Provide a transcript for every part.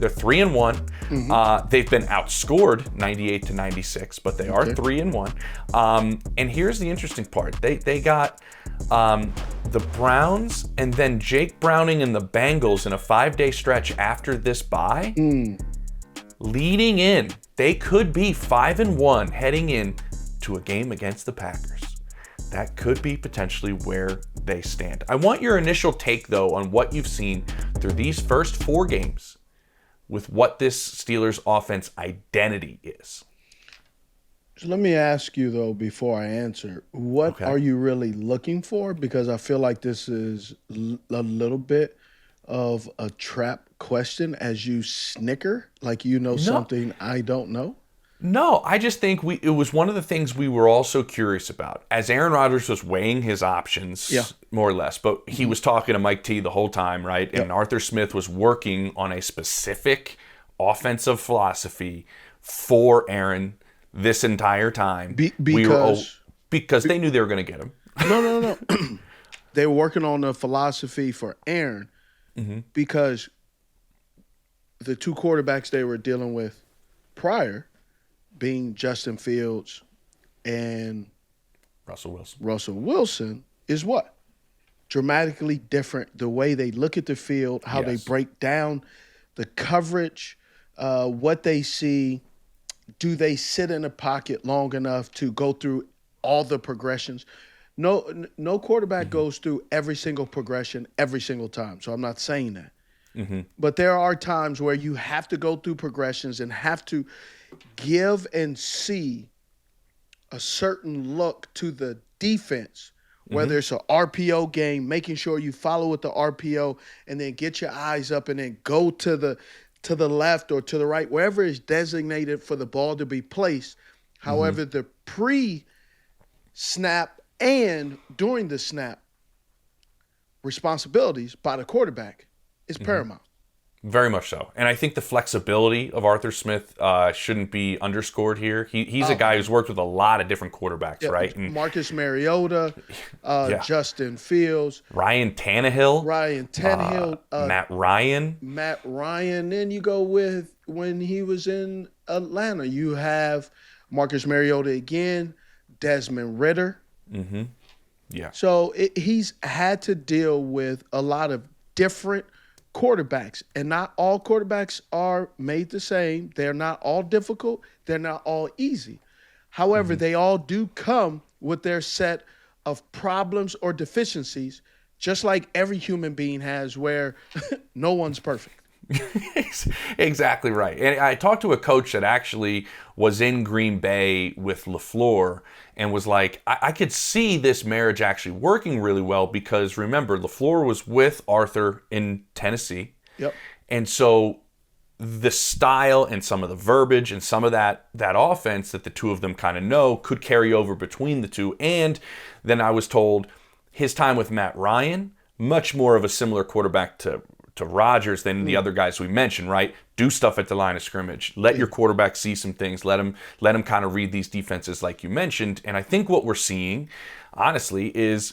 They're 3-1. They've been outscored 98-96, but they are 3-1. And here's the interesting part: they got the Browns and then Jake Browning and the Bengals in a 5-day stretch after this bye. Leading in, they could be 5-1 heading in to a game against the Packers. That could be potentially where they stand. I want your initial take, though, on what you've seen through these first 4 games with what this Steelers offense identity is. So let me ask you, though, before I answer, what are you really looking for? Because I feel like this is a little bit of a trap question as you snicker, like you know something I don't know. No, I just think it was one of the things we were all so curious about. As Aaron Rodgers was weighing his options, more or less, but he was talking to Mike T the whole time, right? And Arthur Smith was working on a specific offensive philosophy for Aaron this entire time. Because they knew they were going to get him. No. They were working on a philosophy for Aaron because the 2 quarterbacks they were dealing with prior, being Justin Fields and Russell Wilson, is what? Dramatically different. The way they look at the field, how they break down the coverage, what they see. Do they sit in a pocket long enough to go through all the progressions? No quarterback goes through every single progression every single time. So I'm not saying that. But there are times where you have to go through progressions and have to give and see a certain look to the defense, whether it's an RPO game, making sure you follow with the RPO and then get your eyes up and then go to the left or to the right, wherever is designated for the ball to be placed. However, the pre-snap and during the snap responsibilities by the quarterback is paramount. Very much so. And I think the flexibility of Arthur Smith shouldn't be underscored here. He's a guy who's worked with a lot of different quarterbacks, right? And Marcus Mariota, Justin Fields. Ryan Tannehill. Matt Ryan. Then you go with when he was in Atlanta. You have Marcus Mariota again, Desmond Ridder. So he's had to deal with a lot of different quarterbacks, and not all quarterbacks are made the same. They're not all difficult. They're not all easy. However, they all do come with their set of problems or deficiencies, just like every human being has, where no one's perfect. Exactly right. And I talked to a coach that actually was in Green Bay with LaFleur and was like, I could see this marriage actually working really well because, remember, LaFleur was with Arthur in Tennessee. And so the style and some of the verbiage and some of that offense that the two of them kind of know could carry over between the two. And then I was told his time with Matt Ryan, much more of a similar quarterback to Rodgers than the other guys we mentioned, right? Do stuff at the line of scrimmage. Let your quarterback see some things. Let him kind of read these defenses like you mentioned. And I think what we're seeing, honestly, is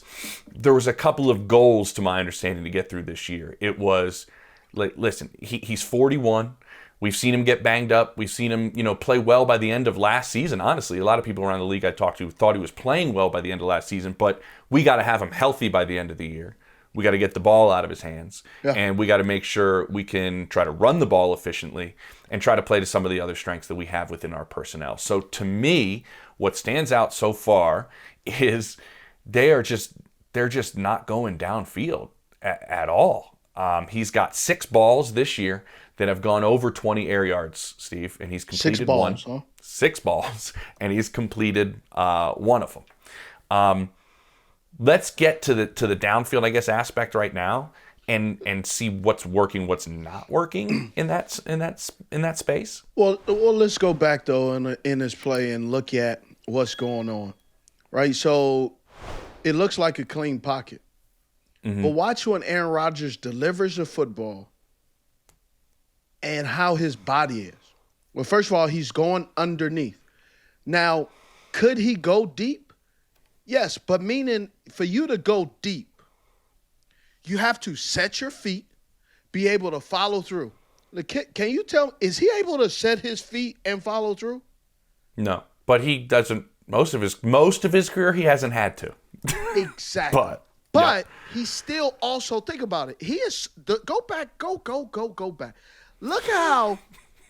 there was a couple of goals, to my understanding, to get through this year. It was, listen, he's 41. We've seen him get banged up. We've seen him, play well by the end of last season. Honestly, a lot of people around the league I talked to thought he was playing well by the end of last season, but we got to have him healthy by the end of the year. We got to get the ball out of his hands, and we got to make sure we can try to run the ball efficiently and try to play to some of the other strengths that we have within our personnel. So to me, what stands out so far is they're just not going downfield at all. He's got 6 balls this year that have gone over 20 air yards, Steve, and he's completed 6 balls, one. 6 balls, and he's completed one of them. Let's get to the downfield, I guess, aspect right now, and see what's working, what's not working in that space. Well, let's go back though in this play and look at what's going on, right? So it looks like a clean pocket, but watch when Aaron Rodgers delivers the football and how his body is. Well, first of all, he's going underneath. Now, could he go deep? Yes, but meaning for you to go deep, you have to set your feet, be able to follow through. Can you tell? Is he able to set his feet and follow through? No, but he doesn't. Most of his career, he hasn't had to. Exactly. But yeah. He still also think about it. He is go back. Look how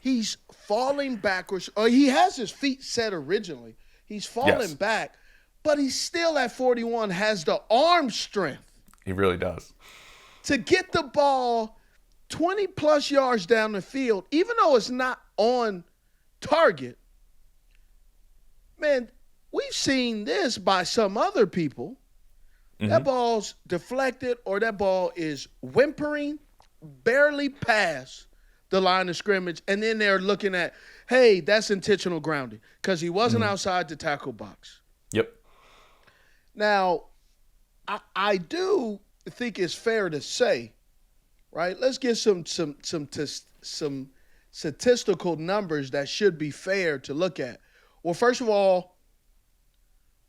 he's falling backwards. Or he has his feet set originally. He's falling back, but he's still at 41. Has the arm strength. He really does. To get the ball 20 plus yards down the field, even though it's not on target. Man, we've seen this by some other people. Mm-hmm. That ball's deflected or that ball is whimpering, barely past the line of scrimmage, and then they're looking at, hey, that's intentional grounding because he wasn't outside the tackle box. Yep. Now, I do think it's fair to say, right? Let's get some statistical numbers that should be fair to look at. Well, first of all,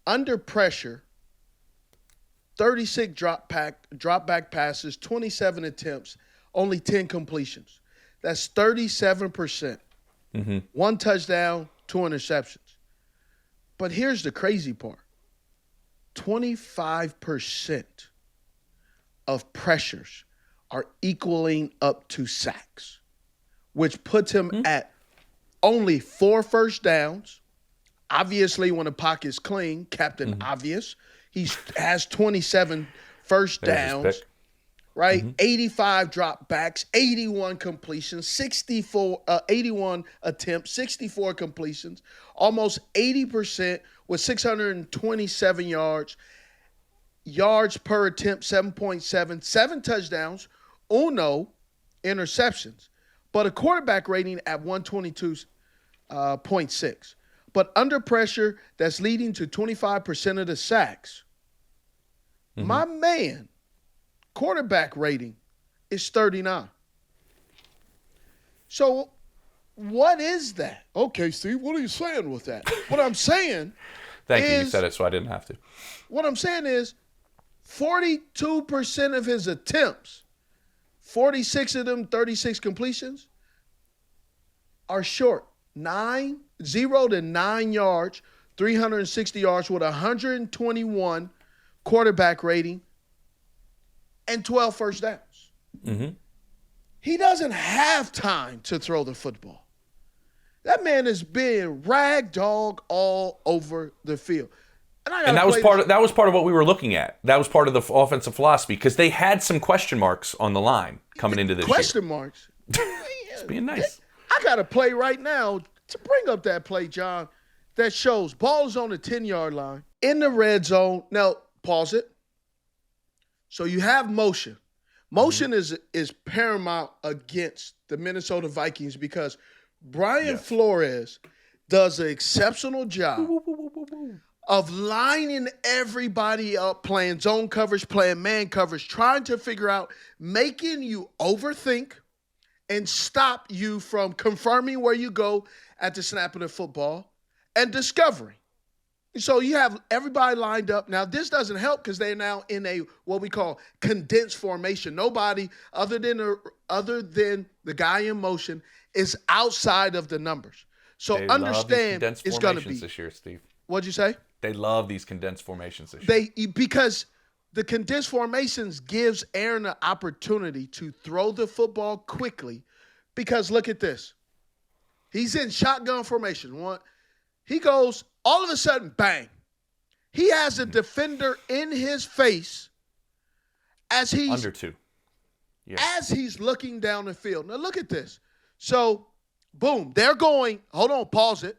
under pressure, 36 drop back passes, 27 attempts, only 10 completions. That's 37%. Mm-hmm. 1 touchdown, 2 interceptions. But here's the crazy part. 25% of pressures are equaling up to sacks, which puts him at only 4 first downs. Obviously, when the pocket's clean, Captain Obvious, he has 27 first downs, right? 85 dropbacks, 81 completions, 81 attempts, 64 completions, almost 80% with 627 yards. Yards per attempt, 7.7, 7 touchdowns, 1 interceptions, but a quarterback rating at 122.6. But under pressure, that's leading to 25% of the sacks. My man, quarterback rating is 39. So what is that? Okay, Steve, what are you saying with that? What I'm saying Thank you. You said it so I didn't have to. What I'm saying is 42% of his attempts, 46 of them, 36 completions, are short. 0 to 9 yards, 360 yards with 121 quarterback rating and 12 first downs. Mm-hmm. He doesn't have time to throw the football. That man is being ragdolled all over the field. And that was part of what we were looking at. That was part of the offensive philosophy because they had some question marks on the line coming into this question year. Marks. Just being nice. I got a play right now to bring up that play, John, that shows ball is on the 10-yard line in the red zone. Now, pause it. So you have motion. Motion is paramount against the Minnesota Vikings because Brian Flores does an exceptional job of lining everybody up, playing zone coverage, playing man coverage, trying to figure out, making you overthink and stop you from confirming where you go at the snap of the football and discovering. So you have everybody lined up. Now, this doesn't help because they're now in a what we call condensed formation. Nobody other than the guy in motion is outside of the numbers. So they understand it's going to be this year, Steve. What'd you say? They love these condensed formations this year. Because the condensed formations gives Aaron the opportunity to throw the football quickly. Because look at this. He's in shotgun formation. He goes, all of a sudden, bang. He has a defender in his face as he's under 2. Yeah. As he's looking down the field. Now look at this. So, boom, they're going, hold on, pause it.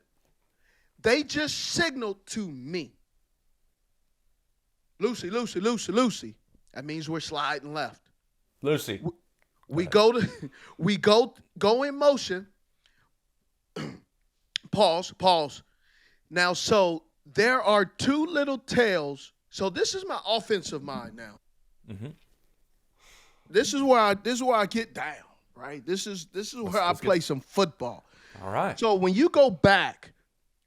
They just signaled to me. Lucy. That means we're sliding left. Lucy. We go in motion. Pause. Now, so there are 2 little tails. So this is my offensive mind now. Mm-hmm. This is where I get down, right? This is where I play some football. All right. So when you go back,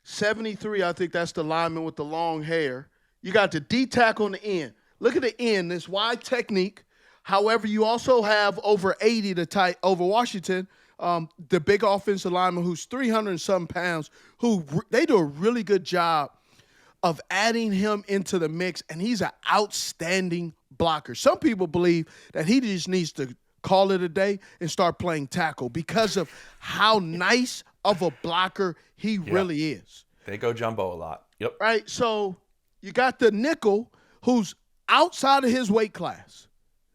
73, I think that's the lineman with the long hair. You got the D tackle on the end. Look at the end, this wide technique. However, you also have over 80 over Washington, the big offensive lineman who's 300 and some pounds, they do a really good job of adding him into the mix, and he's an outstanding blocker. Some people believe that he just needs to call it a day and start playing tackle because of how nice of a blocker he really is. They go jumbo a lot. Yep. Right? So you got the nickel who's outside of his weight class.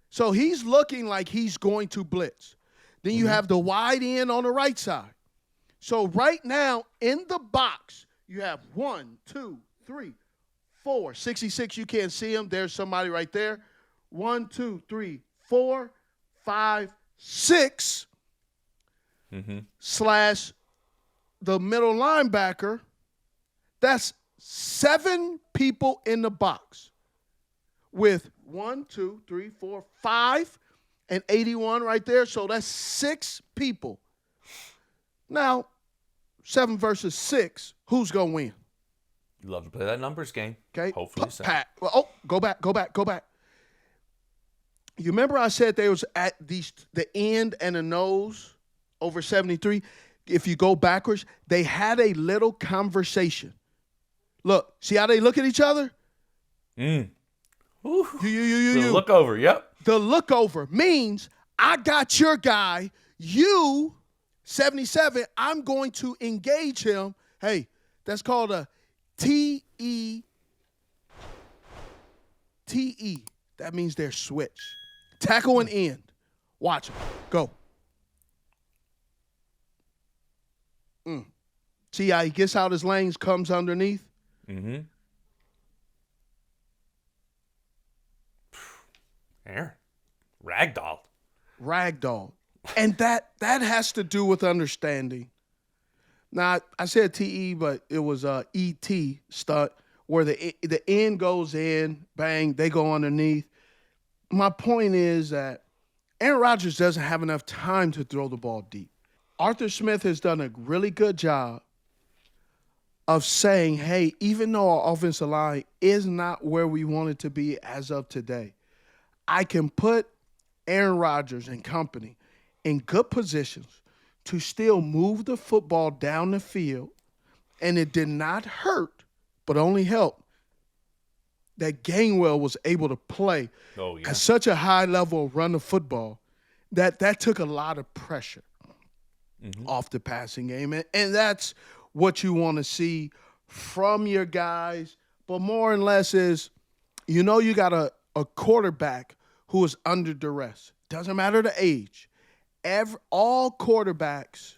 So he's looking like he's going to blitz. Then you have the wide end on the right side. So right now in the box, you have 1, 2, 3, 4. 66, you can't see him. There's somebody right there. 1, 2, 3, 4, 5, 6 slash the middle linebacker. That's 7 people in the box with 1, 2, 3, 4, 5 and 81 right there. So that's 6 people. Now, 7 versus 6, who's going to win? You love to play that numbers game. Okay. Hopefully so. Oh, go back. You remember I said they was at the end and the nose over 73? If you go backwards, they had a little conversation. Look, see how they look at each other? Ooh. You. Look over, yep. The look over means I got your guy, you, 77, I'm going to engage him. Hey, that's called a T-E. T-E. That means they're switched. Tackle and end. Watch him. Go. See how he gets out his lanes, comes underneath? Aaron. Ragdoll. And that has to do with understanding. Now, I said TE, but it was ET stunt where the end goes in, bang, they go underneath. My point is that Aaron Rodgers doesn't have enough time to throw the ball deep. Arthur Smith has done a really good job of saying, hey, even though our offensive line is not where we want it to be as of today, I can put Aaron Rodgers and company in good positions to still move the football down the field, and it did not hurt, but only helped that Gainwell was able to play at such a high level of run of football that took a lot of pressure off the passing game. And that's what you want to see from your guys. But more and less is, you got a quarterback who is under duress. Doesn't matter the age. All quarterbacks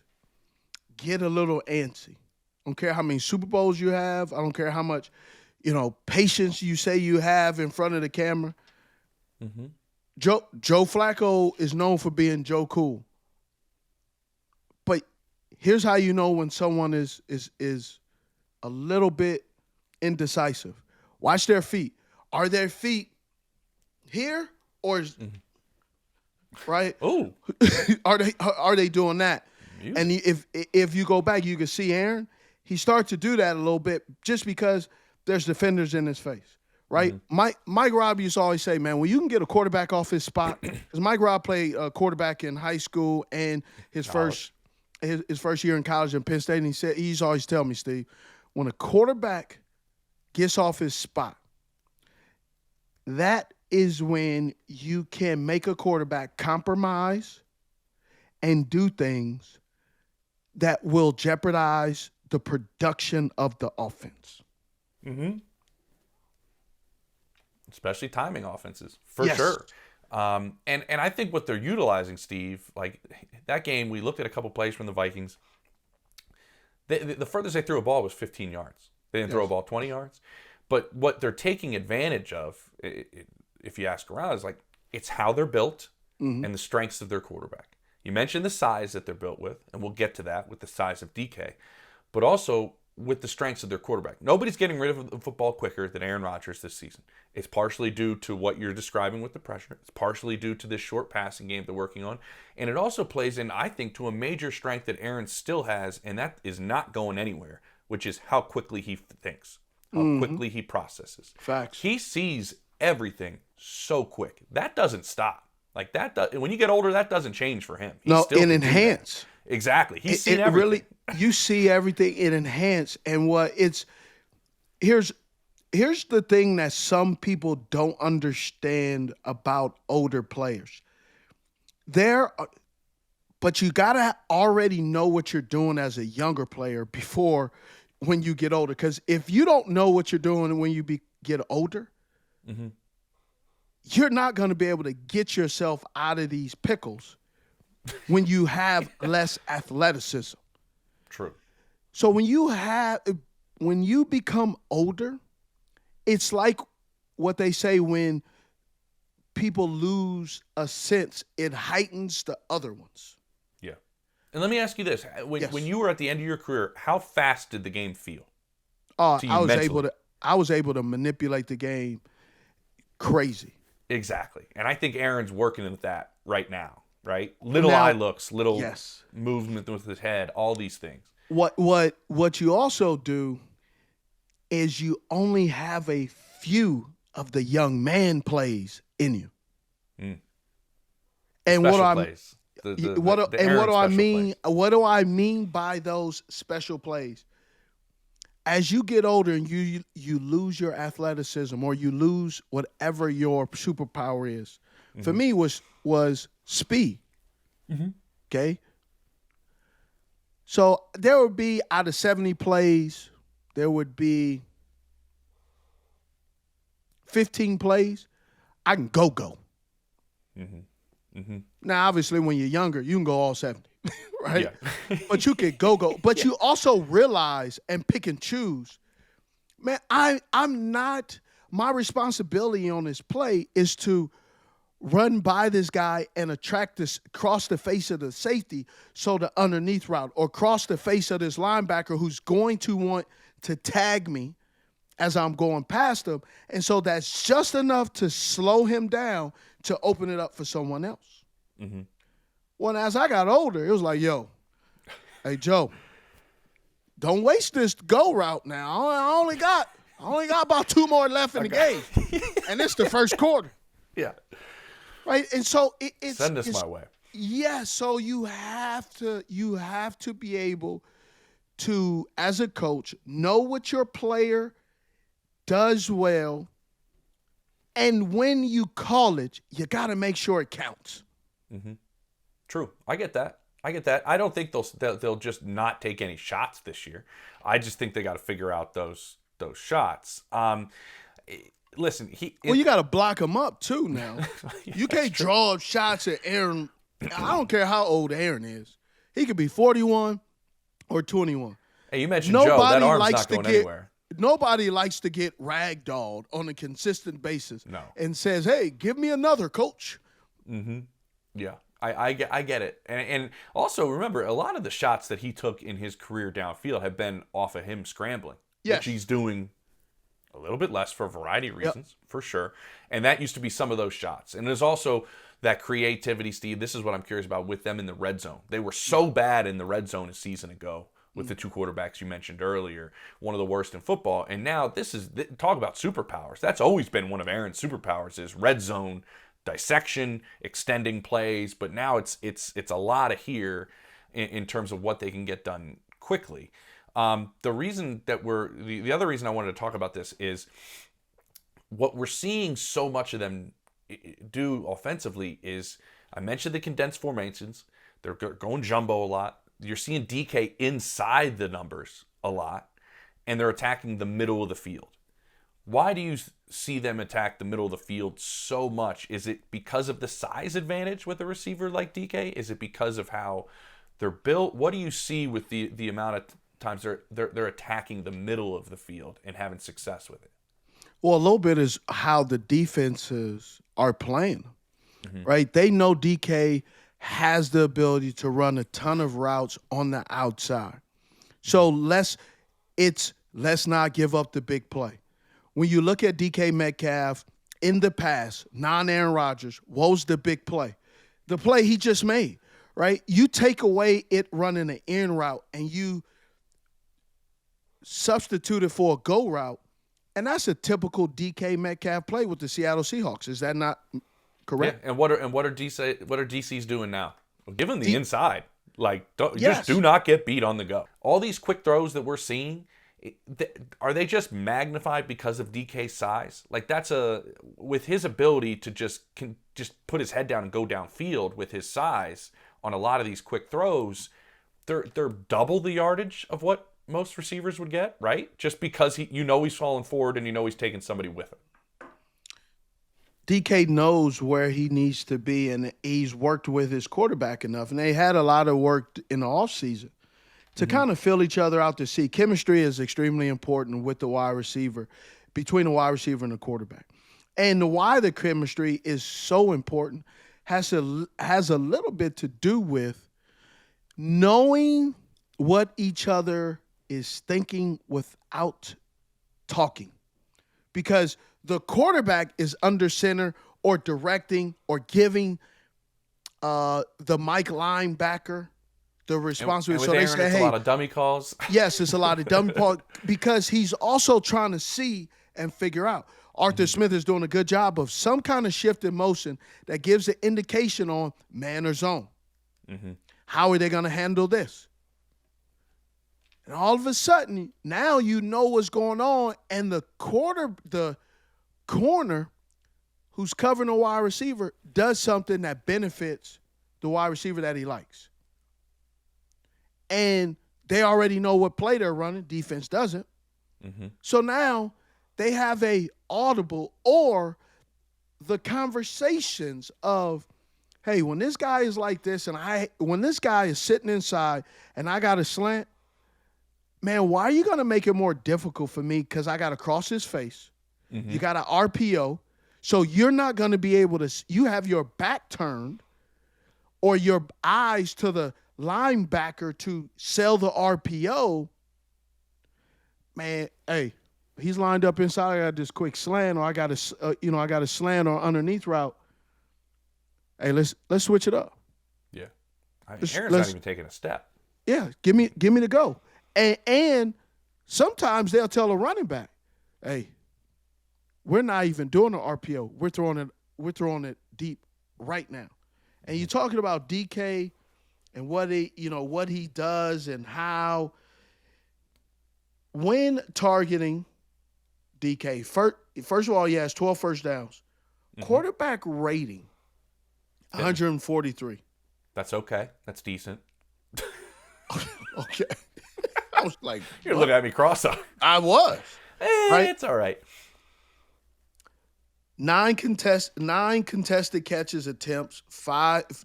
get a little antsy. I don't care how many Super Bowls you have. I don't care how much, patience you say you have in front of the camera. Joe Flacco is known for being Joe Cool. But here's how you know when someone is a little bit indecisive. Watch their feet. Are their feet here or right? Oh, are they doing that? Music. And if you go back, you can see Aaron. He starts to do that a little bit just because there's defenders in his face, right? Mike Robb used to always say, man, when you can get a quarterback off his spot, because Mike Robb played quarterback in high school and his first year in college in Penn State, and he's always tell me, Steve, when a quarterback gets off his spot, that is when you can make a quarterback compromise and do things that will jeopardize the production of the offense. Especially timing offenses, for Yes. sure. And I think what they're utilizing, Steve, like that game, we looked at a couple plays from the Vikings. The furthest they threw a ball was 15 yards. They didn't throw a ball 20 yards. But what they're taking advantage of, if you ask around, is like it's how they're built and the strengths of their quarterback. You mentioned the size that they're built with, and we'll get to that with the size of DK, but also with the strengths of their quarterback. Nobody's getting rid of the football quicker than Aaron Rodgers this season. It's partially due to what you're describing with the pressure. It's partially due to this short passing game they're working on. And it also plays in, I think, to a major strength that Aaron still has, and that is not going anywhere, which is how quickly he thinks, how quickly he processes. Facts. He sees everything so quick. That doesn't stop. Like that, when you get older, that doesn't change for him. No, still and can do that. enhance. Exactly. He's seen It everything. really, you see everything it enhanced. And here's the thing that some people don't understand about older players. But you gotta already know what you're doing as a younger player before when you get older. Because if you don't know what you're doing when you get older, you're not going to be able to get yourself out of these pickles when you have less athleticism. True. So when you become older, it's like what they say when people lose a sense, it heightens the other ones. Yeah. And let me ask you this: Yes. when you were at the end of your career, how fast did the game feel? To you I was mentally? able to manipulate the game crazy. Exactly. And I think Aaron's working with that right now, right? Little Now- eye looks, little Yes. movement with his head, all these things. What you also do is you only have a few of the young man plays in you. And Special what I plays. The what Aaron do I special mean? plays. What do I mean by those special plays? As you get older and you lose your athleticism or you lose whatever your superpower is. For me was speed. Okay? So there would be out of 70 plays, there would be 15 plays. I can go. Now, obviously, when you're younger, you can go all 70, right? Yeah. But you can go. But you also realize and pick and choose. Man, I'm not. My responsibility on this play is to run by this guy and attract this, cross the face of the safety, so the underneath route, or cross the face of this linebacker who's going to want to tag me as I'm going past him. And so that's just enough to slow him down to open it up for someone else. Well, as I got older, it was like, yo, hey, Joe, don't waste this go route now. I only got about 2 more left in the game. And it's the first quarter. Yeah. Right? And so it's Send us my way. Yeah, so you have to be able to, as a coach, know what your player does well, and when you call it, you got to make sure it counts. True. I get that. I don't think they'll just not take any shots this year. I just think they got to figure out those shots. Listen, you got to block him up too now. You can't draw up shots at Aaron. I don't care how old Aaron is. He could be 41 or 21. Hey, you mentioned Joe. That arm's not going anywhere. Nobody likes to get ragdolled on a consistent basis. No. And says, hey, give me another, coach. Yeah, I get it. And also, remember, a lot of the shots that he took in his career downfield have been off of him scrambling, Yes. which he's doing a little bit less for a variety of reasons, for sure. And that used to be some of those shots. And there's also that creativity, Steve. This is what I'm curious about with them in the red zone. They were so bad in the red zone a season ago with the 2 quarterbacks you mentioned earlier, one of the worst in football. And now talk about superpowers. That's always been one of Aaron's superpowers, is red zone dissection, extending plays. But now it's a lot of here in terms of what they can get done quickly. The reason that the other reason I wanted to talk about this is what we're seeing so much of them do offensively is, I mentioned the condensed formations. They're going jumbo a lot. You're seeing DK inside the numbers a lot, and they're attacking the middle of the field. Why do you see them attack the middle of the field so much? Is it because of the size advantage with a receiver like DK? Is it because of how they're built? What do you see with the amount of times they're attacking the middle of the field and having success with it? Well, a little bit is how the defenses are playing, right? They know DK has the ability to run a ton of routes on the outside. So let's not give up the big play. When you look at DK Metcalf in the past, non-Aaron Rodgers, what was the big play? The play he just made, right? You take away it running an in route and you substitute it for a go route, and that's a typical DK Metcalf play with the Seattle Seahawks. Is that not correct? Yeah. And what are DC's doing now? Give them the inside. Like, just Yes. do not get beat on the go. All these quick throws that we're seeing, are they just magnified because of DK's size? Like, with his ability to just put his head down and go downfield with his size on a lot of these quick throws, they're double the yardage of what most receivers would get, right? Just because he's falling forward and he's taking somebody with him. DK knows where he needs to be, and he's worked with his quarterback enough. And they had a lot of work in the offseason to kind of fill each other out to see. Chemistry is extremely important with the wide receiver, between the wide receiver and the quarterback. And why the chemistry is so important has a little bit to do with knowing what each other is thinking without talking. Because the quarterback is under center or directing or giving the Mike linebacker the responsibility. So they say, it's a lot of dummy calls. Yes, it's a lot of dummy calls because he's also trying to see and figure out. Arthur Smith is doing a good job of some kind of shift in motion that gives an indication on man or zone. How are they going to handle this? And all of a sudden, now you know what's going on, and the corner who's covering a wide receiver does something that benefits the wide receiver that he likes. And they already know what play they're running. Defense doesn't. So now they have a audible or the conversations of, hey, when this guy is like this and when this guy is sitting inside and I got a slant, man, why are you going to make it more difficult for me? Because I got to cross his face. You got an RPO. So you're not going to be able to – you have your back turned or your eyes to the linebacker to sell the RPO. Man, hey, he's lined up inside. I got this quick slant or I got a slant or underneath route. Hey, let's switch it up. Yeah. Aaron's not even taking a step. Yeah, give me the go. And sometimes they'll tell a running back, hey, we're not even doing an RPO. We're throwing it deep right now. And you're talking about DK and what he does and how when targeting DK, first of all, he has 12 first downs. Quarterback rating, 143. That's okay. That's decent. Okay. I was like, you're looking at me cross-eyed. I was. Right? It's all right. 9 contested catches attempts,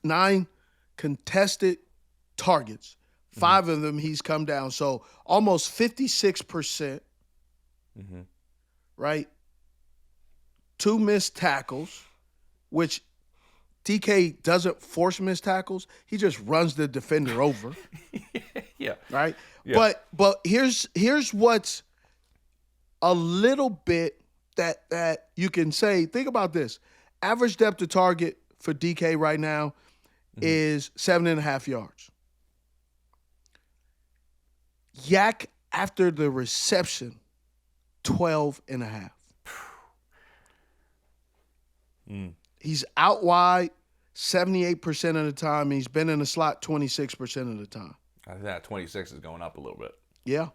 9 contested targets. 5 of them he's come down. So almost 56%. Right? 2 missed tackles, which DK doesn't force missed tackles. He just runs the defender over. Yeah. Right? Yeah. But here's what's a little bit that you can say. Think about this. Average depth of target for DK right now is 7.5 yards. Yak after the reception, 12.5. He's out wide 78% of the time. He's been in the slot 26% of the time. I think that 26 is going up a little bit. Yeah.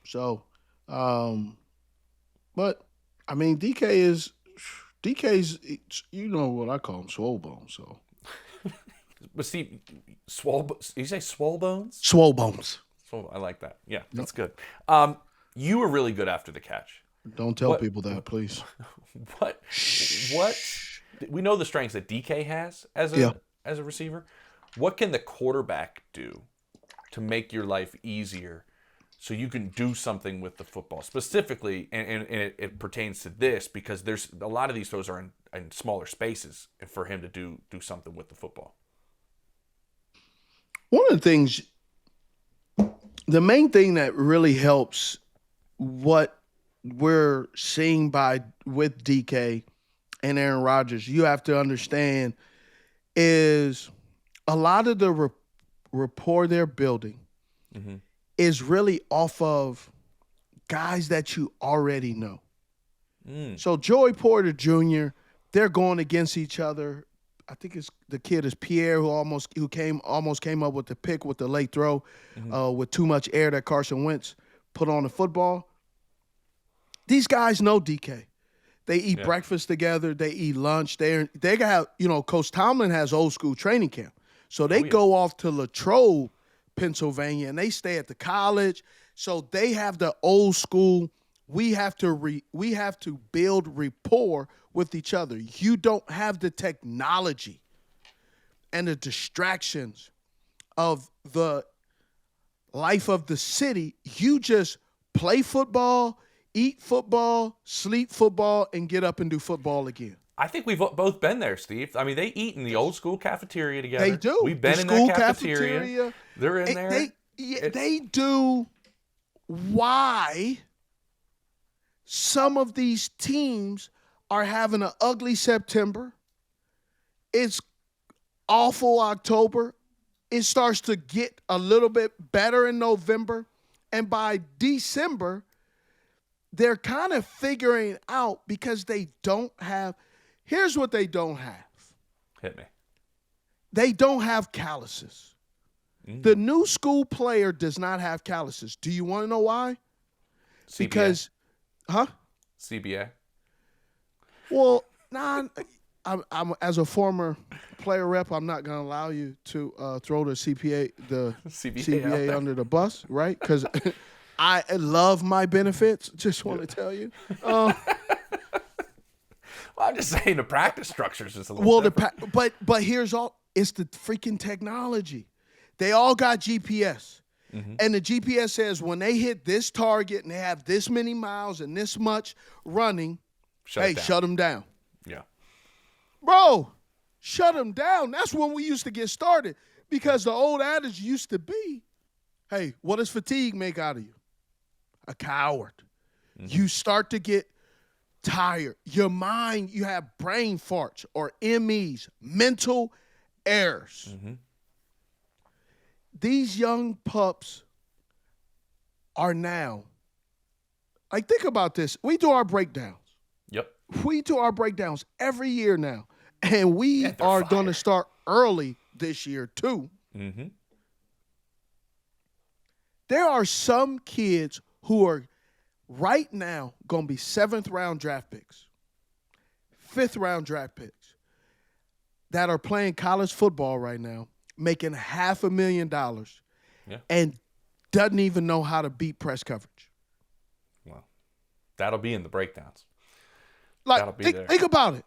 So, but I mean, DK's, you know what I call him, swole bones. So, but Steve, you say swole bones? Swole bones. I like that. Yeah, that's good. You were really good after the catch. Don't tell people that, please. What? We know the strengths that DK has as a receiver. What can the quarterback do to make your life easier so you can do something with the football? Specifically, and it pertains to this because there's a lot of these throws are in smaller spaces for him to do something with the football. One of the things, the main thing that really helps what we're seeing with DK and Aaron Rodgers, you have to understand, is a lot of the rapport they're building is really off of guys that you already know. So Joey Porter Jr., they're going against each other I think it's the kid is Pierre who almost came up with the pick with the late throw, with too much air that Carson Wentz put on the football. These guys know DK. They eat breakfast together. They eat lunch. They got, Coach Tomlin has old school training camp. So they go off to Latrobe, Pennsylvania, and they stay at the college. So they have the old school. We have to build rapport with each other. You don't have the technology and the distractions of the life of the city. You just play football, eat football, sleep football, and get up and do football again. I think we've both been there, Steve. I mean, they eat in the old school cafeteria together. They do. We've been in that cafeteria. They're in there. They do. Why some of these teams are having an ugly September. It's awful October. It starts to get a little bit better in November. And by December, they're kind of figuring out because they don't have – here's what they don't have. Hit me. They don't have calluses. The new school player does not have calluses. Do you want to know why? CBA. Because – CBA. Well, I'm as a former player rep, I'm not going to allow you to throw the CBA under the bus, right? Because I love my benefits. Just want to tell you. Well, I'm just saying the practice structure is just a little different. But here's all. It's the freaking technology. They all got GPS. And the GPS says when they hit this target and they have this many miles and this much running, shut them down. Yeah. Bro, shut them down. That's when we used to get started because the old adage used to be, hey, what does fatigue make out of you? A coward. You start to get tired. Your mind, you have brain farts or MEs, mental errors. These young pups are now, like, think about this. We do our breakdowns. Yep. We do our breakdowns every year now, and we are going to start early this year too. There are some kids who are right now going to be 7th-round draft picks, 5th-round draft picks that are playing college football right now, making $500,000 and doesn't even know how to beat press coverage. Well, that'll be in the breakdowns. Like, think about it.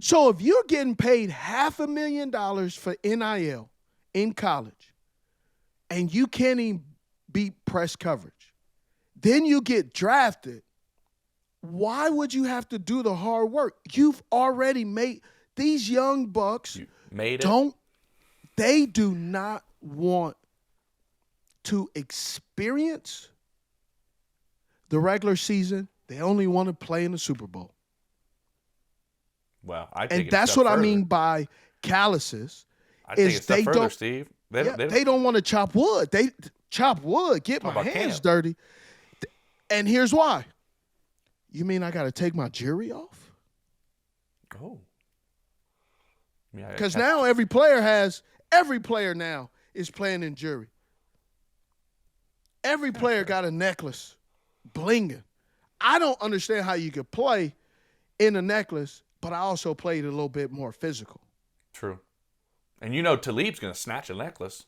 So if you're getting paid $500,000 for NIL in college and you can't even beat press coverage, then you get drafted, why would you have to do the hard work? You've already made – these young bucks they do not want to experience the regular season. They only want to play in the Super Bowl. Well, I think that's what further. I mean by calluses. I think it's a step further, Steve. They don't want to chop wood. They chop wood, get my hands dirty. And here's why. You mean I got to take my jury off? Oh. Because now every player now is playing in jury. Every player got a necklace blinging. I don't understand how you could play in a necklace, but I also played a little bit more physical. True. And Talib's going to snatch a necklace.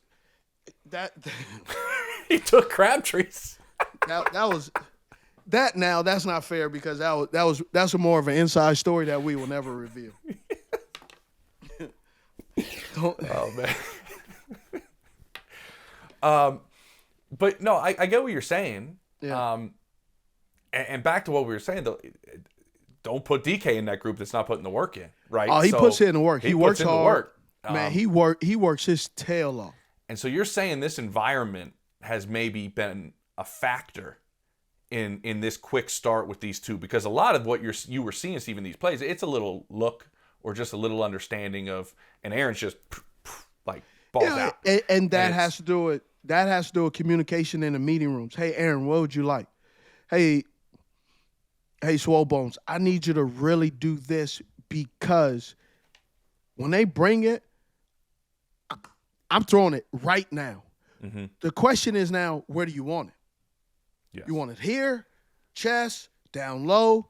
He took Crabtree's. That's not fair because that's more of an inside story that we will never reveal. Oh man. But no, I get what you're saying. Yeah. And back to what we were saying though, don't put DK in that group that's not putting the work in, right? Oh, he puts in the work. He works hard. Man, he works his tail off. And so you're saying this environment has maybe been a factor in this quick start with these two, because a lot of what you were seeing, Steve, in these plays, it's a little look or just a little understanding of, and Aaron's just like balls out. And that has to do with communication in the meeting rooms. Hey, Aaron, what would you like? Hey, Swole Bones, I need you to really do this because when they bring it, I'm throwing it right now. Mm-hmm. The question is now, where do you want it? Yes. You want it here, chest, down low.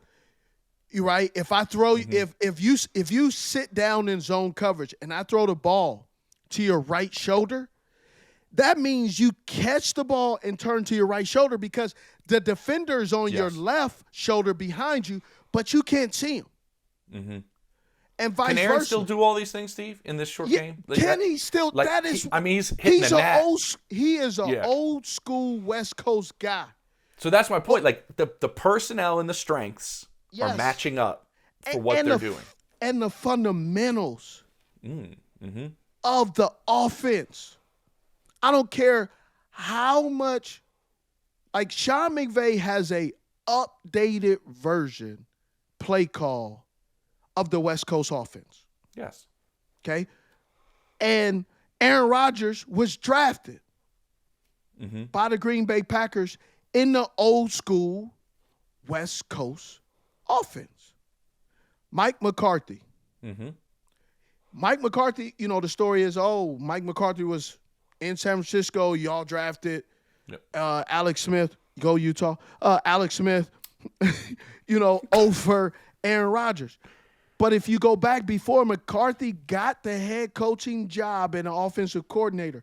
You right? If I throw if you sit down in zone coverage and I throw the ball to your right shoulder, that means you catch the ball and turn to your right shoulder because the defender is on your left shoulder behind you, but you can't see him. Mm-hmm. And vice Can Aaron versa. still do all these things, Steve, in this short game? Like can he still? Like, that is. he's hitting the net. He is an old school West Coast guy. So that's my point. Like the personnel and the strengths are matching up for what they're doing. And the fundamentals of the offense. I don't care how much. Like Sean McVay has a updated version play call of the West Coast offense. Yes. Okay? And Aaron Rodgers was drafted by the Green Bay Packers in the old school West Coast offense. Mike McCarthy. Mike McCarthy, the story is, Mike McCarthy was in San Francisco. Y'all drafted Alex Smith. Go Utah. Alex Smith, over Aaron Rodgers. But if you go back before McCarthy got the head coaching job and the offensive coordinator,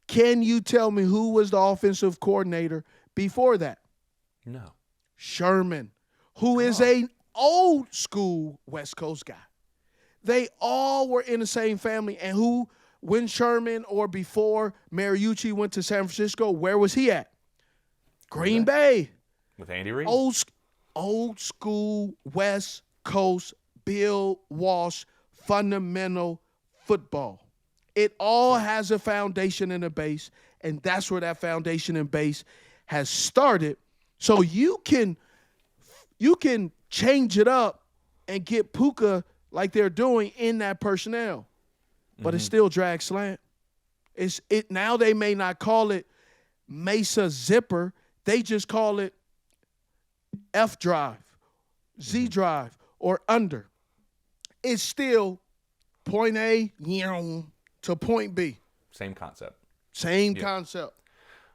can you tell me who was the offensive coordinator before that? No. Sherman, who is an old school West Coast guy. They all were in the same family. And when Sherman or before Mariucci went to San Francisco, where was he at? Green Bay. With Andy Reid. Old school West Coast Bill Walsh fundamental football. It all has a foundation and a base, and that's where that foundation and base has started. So you can change it up and get Puka like they're doing in that personnel, but it's still drag slant. Now they may not call it Mesa zipper, they just call it F drive, Z drive, or under. It's still point A to point B. Same concept. Same concept.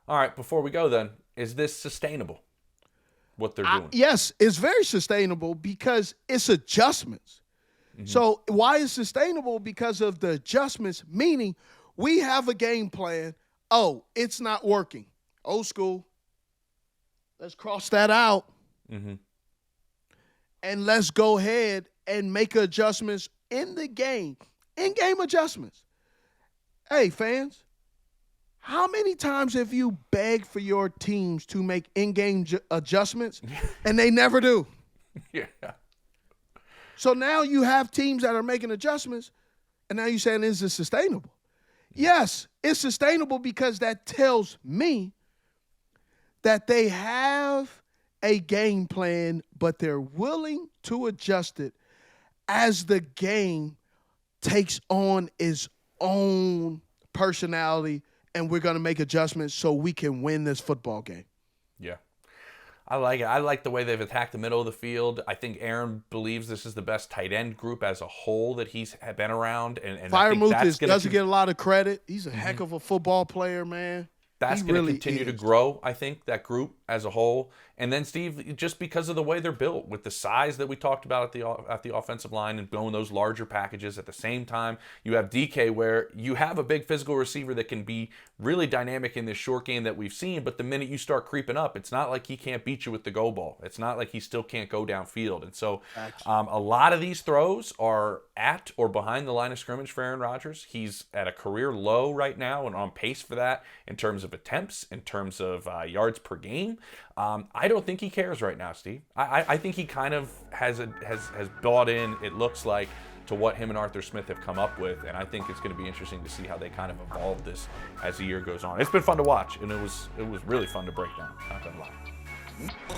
All right, before we go then, is this sustainable, what they're doing? Yes, it's very sustainable because it's adjustments. So why is sustainable? Because of the adjustments, meaning we have a game plan. Oh, it's not working. Old school. Let's cross that out. And let's go ahead and make adjustments in the game. In-game adjustments. Hey, fans, how many times have you begged for your teams to make in-game adjustments and they never do? Yeah. So now you have teams that are making adjustments, and now you're saying, is it sustainable? Yes, it's sustainable because that tells me that they have a game plan, but they're willing to adjust it as the game takes on its own personality, and we're going to make adjustments so we can win this football game. Yeah. I like it. I like the way they've attacked the middle of the field. I think Aaron believes this is the best tight end group as a whole that he's been around. And Freiermuth doesn't get a lot of credit. He's a heck of a football player, man. That's going to continue to grow, I think, that group as a whole. And then, Steve, just because of the way they're built, with the size that we talked about at the offensive line and going those larger packages, at the same time, you have DK where you have a big physical receiver that can be really dynamic in this short game that we've seen, but the minute you start creeping up, it's not like he can't beat you with the go ball. It's not like he still can't go downfield. And so a lot of these throws are at or behind the line of scrimmage for Aaron Rodgers. He's at a career low right now and on pace for that in terms of attempts, in terms of yards per game. I don't think he cares right now, Steve. I think he kind of has bought in, it looks like, to what him and Arthur Smith have come up with, and I think it's going to be interesting to see how they kind of evolve this as the year goes on. It's been fun to watch, and it was really fun to break down, not gonna lie.